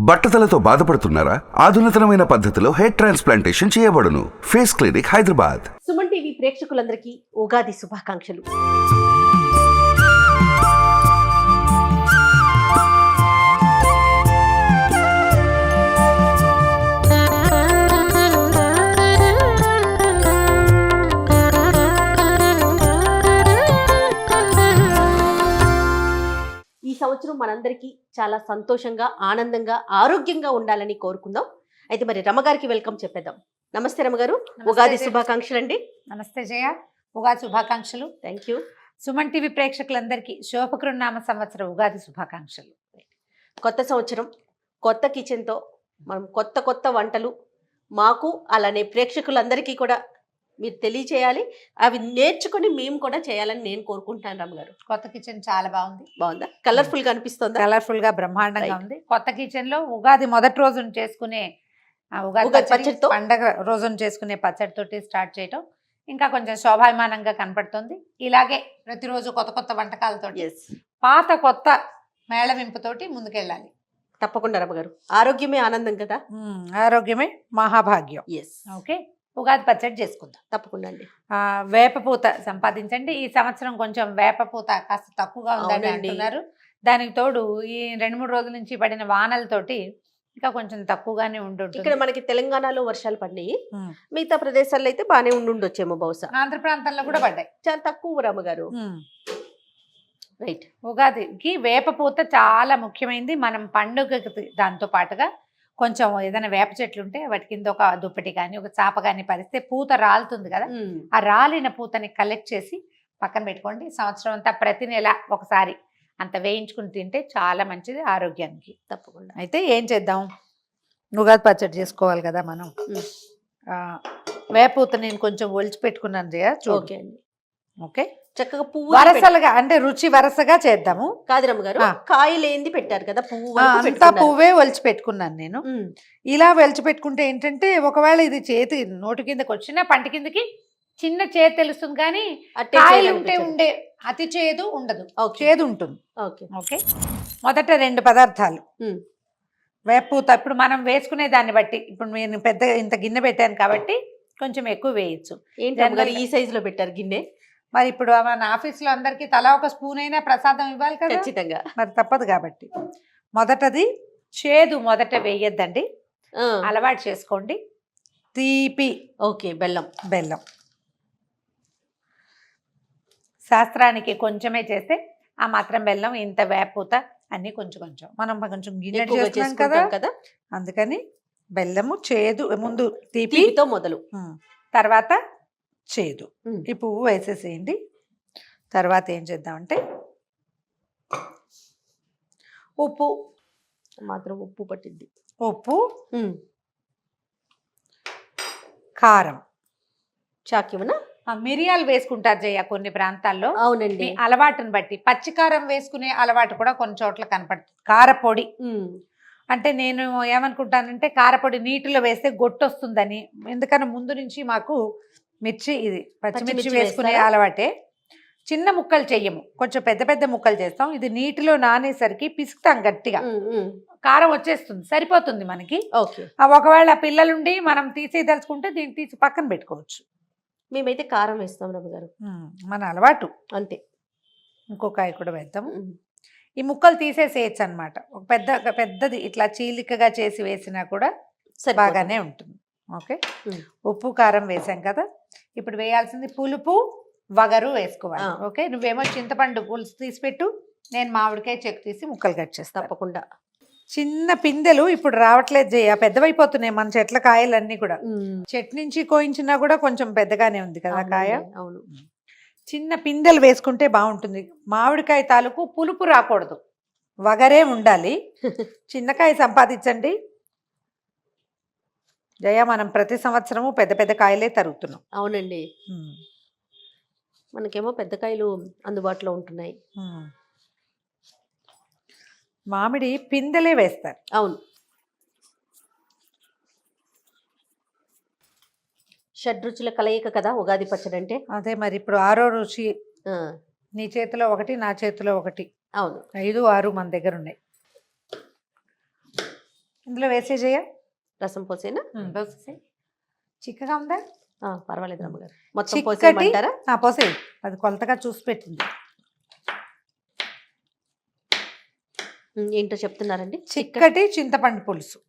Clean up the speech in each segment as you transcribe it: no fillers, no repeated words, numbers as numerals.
బట్టతలతో బాధపడుతున్నారా? ఆధునితనమైన పద్ధతిలో hair transplantation చేయబడును. Face clinic, Hyderabad. Suman TV ప్రేక్షకులందరికీ ఉగాది శుభాకాంక్షలు. ఈ సంవత్సరం మనందరికీ చాలా సంతోషంగా, ఆనందంగా, ఆరోగ్యంగా ఉండాలని కోరుకుందాం. అయితే మరి రమగారికి వెల్కమ్ చెప్పేద్దాం. నమస్తే రమగారు, ఉగాది శుభాకాంక్షలు అండి. నమస్తే జయ, ఉగాది శుభాకాంక్షలు. Thank you. సుమన్ టీవీ ప్రేక్షకులందరికీ శోభకృన్నామ సంవత్సర ఉగాది శుభాకాంక్షలు. కొత్త సంవత్సరం, కొత్త కిచెన్తో మనం కొత్త కొత్త వంటలు మాకు అలానే ప్రేక్షకులందరికీ కూడా మీరు తెలియచేయాలి. అవి నేర్చుకుని మేము కూడా చేయాలని నేను కోరుకుంటాను. రమగారు, కొత్త కిచెన్ చాలా బాగుంది. బాగుందా? కలర్ఫుల్ గా అనిపిస్తుందా? కలర్ఫుల్ గా బ్రహ్మాండంగా ఉంది. కొత్త కిచెన్ లో ఉగాది మొదటి రోజున చేసుకునే ఉగాది పచ్చడితో, పండగ రోజున చేసుకునే పచ్చడితోటి స్టార్ట్ చేయటం ఇంకా కొంచెం శోభాయమానంగా కనపడుతుంది. ఇలాగే ప్రతిరోజు కొత్త కొత్త వంటకాలతో, పాత కొత్త మేళవింపుతోటి ముందుకెళ్ళాలి. తప్పకుండా రమగారు. ఆరోగ్యమే ఆనందం కదా. ఆరోగ్యమే మహాభాగ్యం. ఓకే, ఉగాది పచ్చడి చేసుకుందాం. తప్పకుండా అండి. వేపపూత సంపాదించండి. ఈ సంవత్సరం కొంచెం వేపపూత కాస్త తక్కువగా ఉందని అంటున్నారు. దానికి తోడు ఈ 2-3 రోజుల నుంచి పడిన వానలతోటి ఇంకా కొంచెం తక్కువగానే ఉండుంటుంది. ఇక్కడ మనకి తెలంగాణలో వర్షాలు పడినాయి, మిగతా ప్రదేశాల్లో అయితే బాగానే ఉండుండొచ్చేమో బహుశా. ఆంధ్ర ప్రాంతంలో కూడా పడ్డాయి. చాలా తక్కువ రమగారు. రైట్. ఉగాదికి వేపపూత చాలా ముఖ్యమైనది. మనం పండుగకి దాంతో పాటుగా కొంచెం ఏదైనా వేప చెట్లు ఉంటే వాటి కింద ఒక దుప్పటి కానీ ఒక చాప కానీ పరిస్తే పూత రాలుతుంది కదా, ఆ రాలిన పూతని కలెక్ట్ చేసి పక్కన పెట్టుకోండి. సంవత్సరం అంతా ప్రతి నెల ఒకసారి అంత వేయించుకుని తింటే చాలా మంచిది ఆరోగ్యానికి. తప్పకుండా. అయితే ఏం చేద్దాం, ఉగాది పచ్చడి చేసుకోవాలి కదా మనం. వేపూత నేను కొంచెం ఒలిచి పెట్టుకున్నాను జయ. ఓకే అండి. ఓకే, చక్కగా పువ్వు వరసలుగా అంటే రుచి వరసగా చేద్దాము. కాదు రమ్మగారు, కాయలు ఏంది పెట్టారు కదా, పువ్వు అంతా పువ్వే ఒలిచి పెట్టుకున్నాను నేను. ఇలా ఒలిచి పెట్టుకుంటే ఏంటంటే ఒకవేళ ఇది చేతి నోటి కిందకి వచ్చినా పంట కిందకి చిన్న చేదు తెలుస్తుంది, కానీ కాయలు ఉంటే ఉండే అతి చేదు ఉండదు, చేదు ఉంటుంది. ఓకే, మొదట 2 పదార్థాలు. వేపూత ఇప్పుడు మనం వేసుకునే దాన్ని బట్టి, ఇప్పుడు నేను పెద్ద ఇంత గిన్నె పెట్టాను కాబట్టి కొంచెం ఎక్కువ వేయచ్చు. ఏంటి ఈ సైజులో పెట్టారు గిన్నె? మరి ఇప్పుడు మన ఆఫీస్లో అందరికీ తలా ఒక స్పూన్ అయినా ప్రసాదం ఇవ్వాలి కదా, ఖచ్చితంగా. మరి తప్పదు కాబట్టి మొదటది చేదు మొదట వేయద్దండి, అలవాటు చేసుకోండి. తీపి. ఓకే, బెల్లం. బెల్లం శాస్త్రానికి కొంచెమే చేస్తే ఆ మాత్రం బెల్లం, ఇంత వేపూత అన్ని కొంచెం కొంచెం మనం కొంచెం గిన్నె చేసుకుంటాం కదా, అందుకని బెల్లము చేదు ముందు తీపితో మొదలు, తర్వాత చేదు. ఈ పువ్వు వేసేసేయండి. తర్వాత ఏం చేద్దామంటే ఉప్పు మాత్రం, ఉప్పు పట్టింది. ఉప్పు, కారం, చాకివనా మిరియాలు వేసుకుంటారు జయ కొన్ని ప్రాంతాల్లో. అవునండి, అలవాటుని బట్టి. పచ్చికారం వేసుకునే అలవాటు కూడా కొన్ని చోట్ల కనపడుతుంది. కారపొడి అంటే నేను ఏమనుకుంటానంటే కారపొడి నీటిలో వేస్తే గొట్టొస్తుందని, ఎందుకని ముందు నుంచి మాకు మిర్చి ఇది పచ్చిమిర్చి వేసుకునే అలవాటే. చిన్న ముక్కలు చెయ్యము, కొంచెం పెద్ద పెద్ద ముక్కలు చేస్తాం. ఇది నీటిలో నానేసరికి పిసుకుతాం గట్టిగా, కారం వచ్చేస్తుంది, సరిపోతుంది మనకి. ఒకవేళ పిల్లలుండి మనం తీసేదలుచుకుంటే దీన్ని తీసి పక్కన పెట్టుకోవచ్చు. మేమైతే కారం వేస్తాం రమ్మగారు, మన అలవాటు అంతే. ఇంకొకాయ కూడా వేద్దాము. ఈ ముక్కలు తీసేసేయచ్చు అనమాట. ఒక పెద్దది ఇట్లా చీలికగా చేసి వేసినా కూడా బాగానే ఉంటుంది. ఓకే, ఉప్పు కారం వేసాం కదా, ఇప్పుడు వేయాల్సింది పులుపు వగరు వేసుకోవాలి. ఓకే, నువ్వేమో చింతపండు పులుసు తీసి పెట్టు, నేను మామిడికాయ చెక్కు తీసి ముక్కలు కట్ చేస్తాను. తప్పకుండా. చిన్న పిందెలు ఇప్పుడు రావట్లేదు జయ, పెద్దవైపోతున్నాయి మన చెట్ల కాయలన్నీ కూడా. చెట్టు నుంచి కోయించినా కూడా కొంచెం పెద్దగానే ఉంది కదా కాయ. అవును, చిన్న పిందెలు వేసుకుంటే బాగుంటుంది. మామిడికాయ తాలూకు పులుపు రాకూడదు, వగరే ఉండాలి. చిన్నకాయ సంపాదించండి జయ. మనం ప్రతి సంవత్సరము పెద్ద పెద్ద కాయలే తరుగుతున్నాం. అవునండి, మనకేమో పెద్ద కాయలు అందుబాటులో ఉంటున్నాయి. మామిడి పిందెలే వేస్తారు. అవును, షడ్రుచుల కలయిక కదా ఉగాది పచ్చడి అంటే. అదే మరి ఇప్పుడు 6వ రుచి నీ చేతిలో ఒకటి, నా చేతిలో ఒకటి. అవును, 5, 6 మన దగ్గర ఉన్నాయి. ఇందులో వేసేజేయ రసం పోసేనా? చిక్కగా ఉందా? పర్వాలేదు రమ్మగారు. మొత్తం చిక్కటి పోసేయమంటారా? పోసేయి, అది కొలతగా చూసి పెట్టింది. ఏంటో చెప్తున్నారండి? చిక్కటి చింతపండు పులుసు.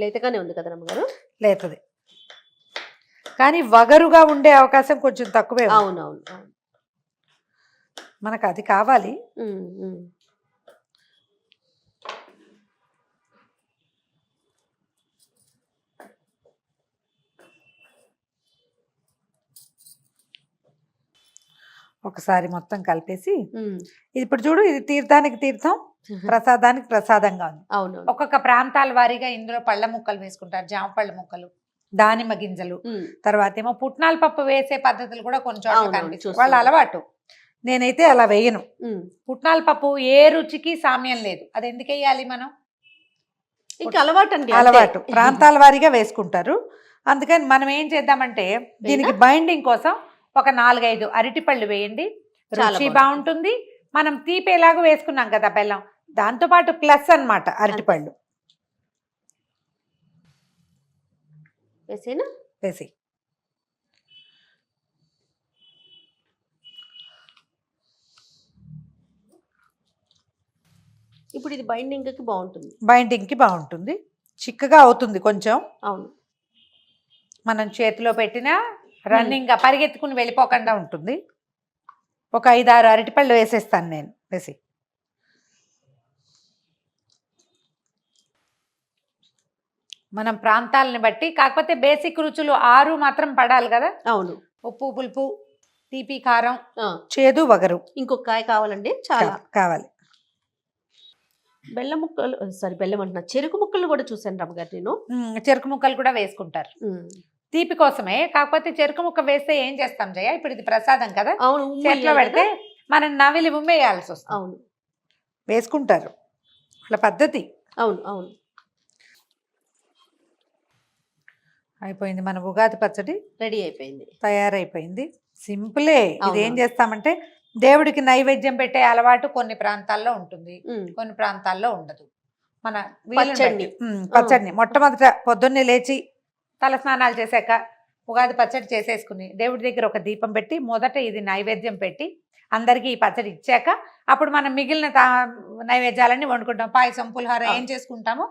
లేతగానే ఉంది కదా రమ్మగారు? లేతది, కానీ వగరుగా ఉండే అవకాశం కొంచెం తక్కువే ఉంది. అవునవును. మనకు అది కావాలి. ఒకసారి మొత్తం కలిపేసి ఇది ఇప్పుడు చూడు, ఇది తీర్థానికి తీర్థం, ప్రసాదానికి ప్రసాదంగా ఉంది. అవును. ఒక్కొక్క ప్రాంతాల వారీగా ఇందులో పళ్ళ ముక్కలు వేసుకుంటారు, జామ పళ్ళ ముక్కలు, దానిమ్మ గింజలు, తర్వాత ఏమో పుట్నాల పప్పు వేసే పద్ధతులు కూడా కొంచెం కనిపిస్తుంది, వాళ్ళ అలవాటు. నేనైతే అలా వేయను. పుట్నాల పప్పు ఏ రుచికి సామ్యం లేదు, అది ఎందుకు వేయాలి మనం? ఇంకా అలవాటు అండి, అలవాటు ప్రాంతాల వారీగా వేసుకుంటారు. అందుకని మనం ఏం చేద్దామంటే దీనికి బైండింగ్ కోసం ఒక 4-5 అరటిపళ్ళు వేయండి, రుచి బాగుంటుంది. మనం తీపేలాగా వేసుకున్నాం కదా బెల్లం, దాంతోపాటు ప్లస్ అన్నమాట అరటిపళ్ళు. వేసేనా? వేసి ఇప్పుడు ఇది బైండింగ్కి బాగుంటుంది. బైండింగ్కి బాగుంటుంది, చిక్కగా అవుతుంది కొంచెం. అవును, మనం చేతిలో పెట్టినా రన్నింగ్గా పరిగెత్తుకుని వెళ్ళిపోకుండా ఉంటుంది. ఒక 5-6 అరటిపళ్ళు వేసేస్తాను నేను. వేసి మనం ప్రాంతాలని బట్టి, కాకపోతే బేసిక్ రుచులు 6 మాత్రం పడాలి కదా. అవును. ఉప్పు, పులుపు, తీపి, కారం, చేదు, వగరు. ఇంకొక కాయ కావాలండి, చాలా కావాలి. బెల్లం ముక్కలు, సారీ బెల్లం అంటున్నా, చెరుకు ముక్కలు కూడా చూసాను రమ్మగారు నేను. చెరుకు ముక్కలు కూడా వేసుకుంటారు తీపి కోసమే. కాకపోతే చెరుకు ముక్క వేస్తే ఏం చేస్తాం జయ, ఇప్పుడు ఇది ప్రసాదం కదా, అవును, చేతిలో పెడితే మనం నవిలి ఉమ్మేయాల్సి వస్తుంది. అవును, వేసుకుంటారు, వాళ్ళ పద్ధతి. అవును అవును. అయిపోయింది మన ఉగాది పచ్చడి, రెడీ అయిపోయింది, తయారైపోయింది. సింపులే. ఇది ఏం చేస్తామంటే దేవుడికి నైవేద్యం పెట్టే అలవాటు కొన్ని ప్రాంతాల్లో ఉంటుంది, కొన్ని ప్రాంతాల్లో ఉండదు. మన పచ్చడిని మొట్టమొదట పొద్దున్నే లేచి తల స్నానాలు చేశాక ఉగాది పచ్చడి చేసేసుకుని దేవుడి దగ్గర ఒక దీపం పెట్టి మొదట ఇది నైవేద్యం పెట్టి అందరికీ ఈ పచ్చడి ఇచ్చాక అప్పుడు మనం మిగిలిన నైవేద్యాలన్నీ వండుకుంటాం. పాయసం, పులిహోర ఏం చేసుకుంటామో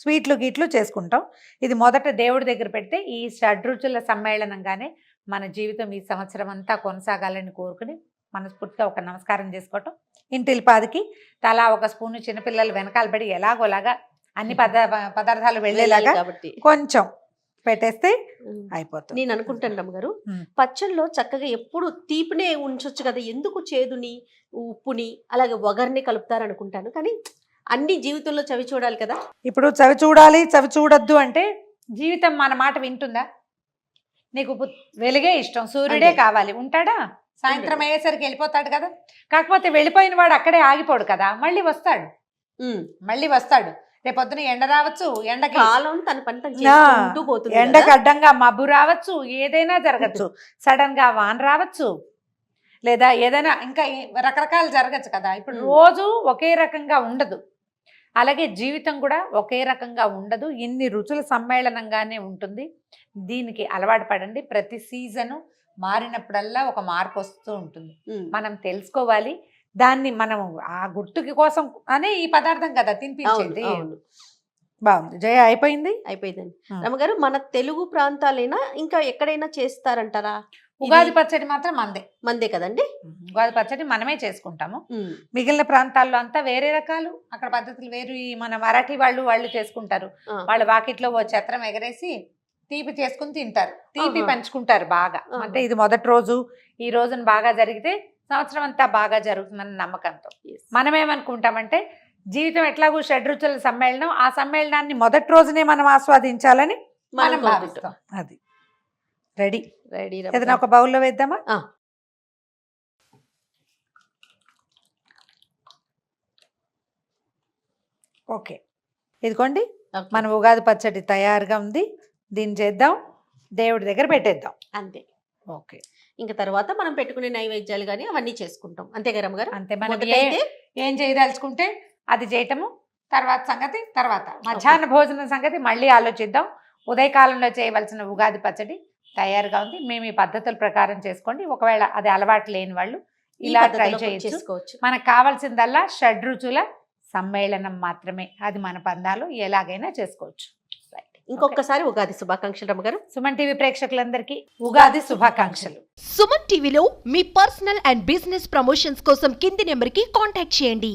స్వీట్లు గీట్లు చేసుకుంటాం. ఇది మొదట దేవుడి దగ్గర పెడితే ఈ షడ్రుచుల సమ్మేళనంగానే మన జీవితం ఈ సంవత్సరం అంతా కొనసాగాలని కోరుకుని మనస్ఫూర్తిగా ఒక నమస్కారం చేసుకోవటం. ఇంటిల్పాదికి తలా ఒక స్పూను చిన్నపిల్లలు వెనకాల పడి ఎలాగోలాగా అన్ని పదార్థాలు వెళ్ళేలాగా కొంచెం పెట్టేస్తే అయిపోతుంది. నేను అనుకుంటాను రమ్మగారు, పచ్చళ్ళలో చక్కగా ఎప్పుడు తీపినే ఉంచొచ్చు కదా, ఎందుకు చేదుని, ఉప్పుని, అలాగే వగర్ని కలుపుతారు అనుకుంటాను. కానీ అన్ని జీవితంలో చవి చూడాలి కదా. ఇప్పుడు చవి చూడాలి, చవి చూడొద్దు అంటే జీవితం మన మాట వింటుందా? నీకు వెలుగే ఇష్టం, సూర్యుడే కావాలి, ఉంటాడా? సాయంత్రం అయ్యేసరికి వెళ్ళిపోతాడు కదా. కాకపోతే వెళ్ళిపోయిన వాడు అక్కడే ఆగిపోడు కదా, మళ్ళీ వస్తాడు. రేపొద్దున ఎండ రావచ్చు, ఎండకి ఎండకు అడ్డంగా మబ్బు రావచ్చు, ఏదైనా జరగచ్చు, సడన్ గా వాన రావచ్చు, లేదా ఏదైనా ఇంకా రకరకాలు జరగచ్చు కదా. ఇప్పుడు రోజు ఒకే రకంగా ఉండదు, అలాగే జీవితం కూడా ఒకే రకంగా ఉండదు, ఇన్ని రుచుల సమ్మేళనంగానే ఉంటుంది. దీనికి అలవాటు పడండి. ప్రతి సీజను మారినప్పుడల్లా ఒక మార్పు వస్తూ ఉంటుంది, మనం తెలుసుకోవాలి. దాన్ని మనం ఆ గుర్తుకి కోసం అనే ఈ పదార్థం కదా తినిపించేది. బాగుంది జయ, అయిపోయిందండి రమ్మగారు. మన తెలుగు ప్రాంతాలైనా ఇంకా ఎక్కడైనా చేస్తారంటారా? ఉగాది పచ్చడి మాత్రం మందే కదండి. ఉగాది పచ్చడి మనమే చేసుకుంటాము. మిగిలిన ప్రాంతాల్లో అంతా వేరే రకాలు, అక్కడ పద్ధతులు వేరు. మన మరాఠీ వాళ్ళు చేసుకుంటారు. వాళ్ళ వాకిట్లో ఓ ఛత్రం ఎగరేసి తీపి చేసుకుని తింటారు, తీపి పంచుకుంటారు బాగా. అంటే ఇది మొదటి రోజు, ఈ రోజున బాగా జరిగితే సంవత్సరం అంతా బాగా జరుగుతుందన్న నమ్మకంతో. మనం ఏమనుకుంటామంటే జీవితం ఎట్లాగూ షడ్రుచుల సమ్మేళనం, ఆ సమ్మేళనాన్ని మొదటి రోజునే మనం ఆస్వాదించాలని మనం భావిస్తాం. అది రెడీ. ఏదైనా ఒక బౌల్లో వేద్దామా? ఓకే, ఇదిగోండి మన ఉగాది పచ్చడి తయారుగా ఉంది. దీన్ని చేద్దాం, దేవుడి దగ్గర పెట్టేద్దాం అంతే. ఓకే. ఇంకా తర్వాత మనం పెట్టుకునే నైవేద్యాలు కానీ అవన్నీ చేసుకుంటాం. అంతే కదా రమ్మగారు? అంతే. మనం మొదటైతే ఏం చేయదలుచుకుంటే అది చేయటము, తర్వాత సంగతి తర్వాత. మధ్యాహ్న భోజనం సంగతి మళ్ళీ ఆలోచిద్దాం. ఉదయకాలంలో చేయవలసిన ఉగాది పచ్చడి తయారుగా ఉంది. మేము ఈ పద్ధతుల ప్రకారం చేసుకోండి. ఒకవేళ అది అలవాటు లేని వాళ్ళు ఈ ఇలా ట్రై పద్ధతిలో చేయొచ్చు. చేసుకోవచ్చు. మనకు కావాల్సిందల్లా షడ్రుచుల సమ్మేళనం మాత్రమే. అది మన పందాలు ఎలాగైనా చేసుకోవచ్చు. ఇంకొకసారి ఉగాది శుభాకాంక్షలు రమ్మగారు. సుమన్ టీవీ ప్రేక్షకులందరికీ ఉగాది శుభాకాంక్షలు. సుమన్ టీవీలో మీ పర్సనల్ అండ్ బిజినెస్ ప్రమోషన్స్ కోసం కింది నెంబర్కి కాంటాక్ట్ చేయండి.